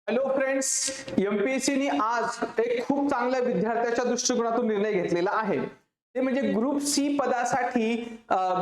Hello friends, एमपीएससीने आज एक खूप चांगल्या विद्यार्थ्याच्या दृष्टिकोनातून निर्णय घेतलेला आहे. ते म्हणजे ग्रुप सी पदासाठी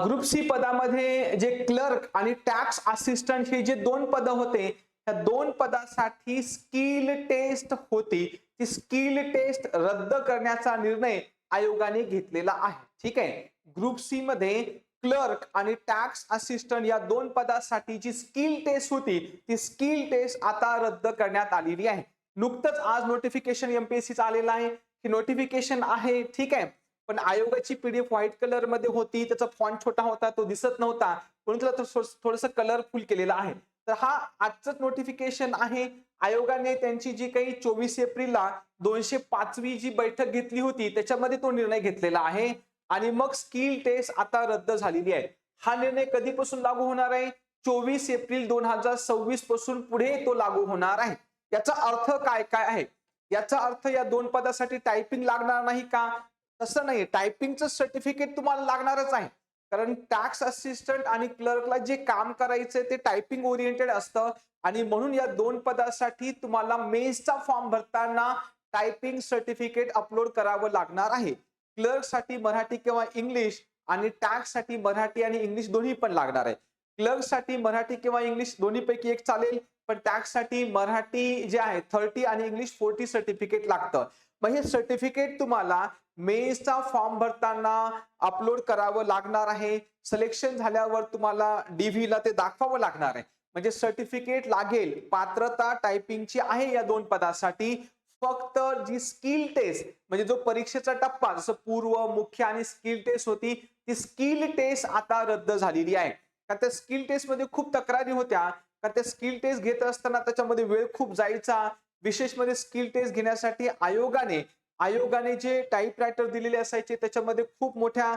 ग्रुप सी पदामध्ये जे क्लर्क आणि टॅक्स असिस्टंट हे जे दोन पद होते, त्या दोन पदासाठी स्किल टेस्ट होती. ती स्किल टेस्ट रद्द करण्याचा निर्णय आयोगाने घेतलेला आहे. ठीक आहे. ग्रुप सी मध्ये क्लर्क आणि टॅक्स असिस्टंट या दोन पदासाठी जी स्किल टेस्ट होती, ती स्किल टेस्ट आता रद्द करण्यात आलेली आहे. नुकतंच आज नोटिफिकेशन एमपीएससी आलेलं आहे. हे नोटिफिकेशन आहे. ठीक आहे. पण आयोगाची पीडीएफ व्हाईट कलर मध्ये होती, त्याचा फॉन्ट छोटा होता, तो दिसत नव्हता, म्हणून त्याला थोडंसं कलरफुल केलेलं आहे. तर हा आजचं नोटिफिकेशन आहे. आयोगाने त्यांची जी काही 24 एप्रिलला 205वी जी बैठक घेतली होती, त्याच्यामध्ये तो निर्णय घेतलेला आहे. आणि मग स्किल टेस्ट आता रद्द झालेली आहे. हा निर्णय कधीपासून लागू होणार आहे? 24 एप्रिल 2026 पासून पुढे तो लागू होणार आहे. याचा अर्थ काय काय आहे? याचा अर्थ या दोन पदासाठी टायपिंग लागणार नाही का? तसं नाही. टायपिंगचं सर्टिफिकेट तुम्हाला लागणारच आहे. कारण टॅक्स असिस्टंट आणि क्लर्कला जे काम करायचंय ते टायपिंग ओरिएंटेड असतं आणि म्हणून या दोन पदासाठी तुम्हाला मेन्सचा फॉर्म भरताना टायपिंग सर्टिफिकेट अपलोड करावं लागणार आहे. क्लर्क साठी मराठी किंवा इंग्लिश आणि टॅक्स साठी मराठी आणि इंग्लिश दोन्ही पण लागणार आहे. क्लर्क साठी मराठी किंवा इंग्लिश दोन्ही पैकी एक चालेल, पण टॅक्स साठी मराठी जे आहे 30 आणि इंग्लिश 40 सर्टिफिकेट लागतं. मग हे सर्टिफिकेट तुम्हाला मेन्सचा फॉर्म भरताना अपलोड करावं लागणार आहे. सिलेक्शन झाल्यावर तुम्हाला डीव्ही ला ते दाखवावं लागणार आहे. म्हणजे सर्टिफिकेट लागेल. पात्रता टायपिंगची आहे या दोन पदासाठी. फक्त जी स्किल टेस्ट म्हणजे जो परीक्षेचा टप्पा जसं पूर्व, मुख्य आणि स्किल टेस्ट होती, ती स्किल टेस्ट आता रद्द झालेली आहे. कारण त्या स्किल टेस्ट मध्ये खूप तक्रारी होत्या. कारण त्या स्किल टेस्ट घेत असताना त्याच्यामध्ये वेळ खूप जायचा. विशेष म्हणजे स्किल टेस्ट घेण्यासाठी आयोगाने जे टाइप रायटर दिलेले असायचे त्याच्यामध्ये खूप मोठ्या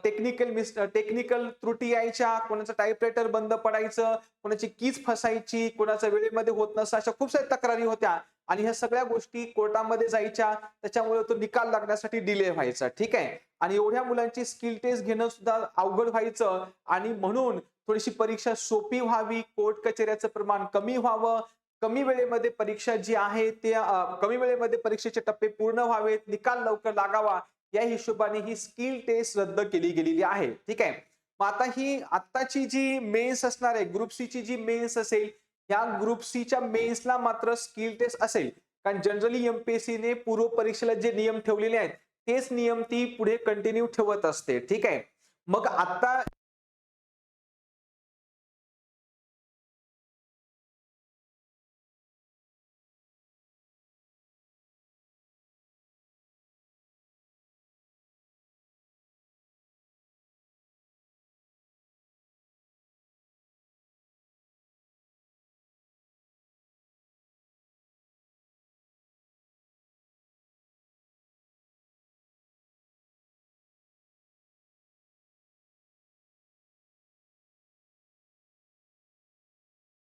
टेक्निकल त्रुटी यायच्या. कोणाचं टाइप रायटर बंद पडायचं, कोणाची कीज फसायची, कोणाचं वेळेमध्ये होत नसं, अशा खूप साऱ्या तक्रारी होत्या. आणि ह्या सगळ्या गोष्टी कोर्टामध्ये जायच्या. त्याच्यामुळे तो निकाल लागण्यासाठी डिले व्हायचा. ठीक आहे. आणि एवढ्या मुलांची स्किल टेस्ट घेणं सुद्धा अवघड व्हायचं आणि म्हणून थोडीशी परीक्षा सोपी व्हावी, कोर्ट कचेऱ्याचं प्रमाण कमी व्हावं, कमी वेळेमध्ये परीक्षा जी आहे ते कमी वेळेमध्ये परीक्षेचे टप्पे पूर्ण व्हावेत, निकाल लवकर लागावा, या हिशोबाने ही स्किल टेस्ट रद्द केली गेलेली आहे. ठीक आहे. मग आता ही आत्ताची जी मेन्स असणार आहे, ग्रुप सी ची जी मेन्स असेल, या ग्रुप सी च्या मेन्सला मात्र स्किल टेस्ट असेल. कारण जनरली एमपीएससी ने पूर्व परीक्षेला जे नियम ठेवलेले आहेत तेच नियम ती पुढे कंटिन्यू ठेवत असते. ठीक आहे. मग आता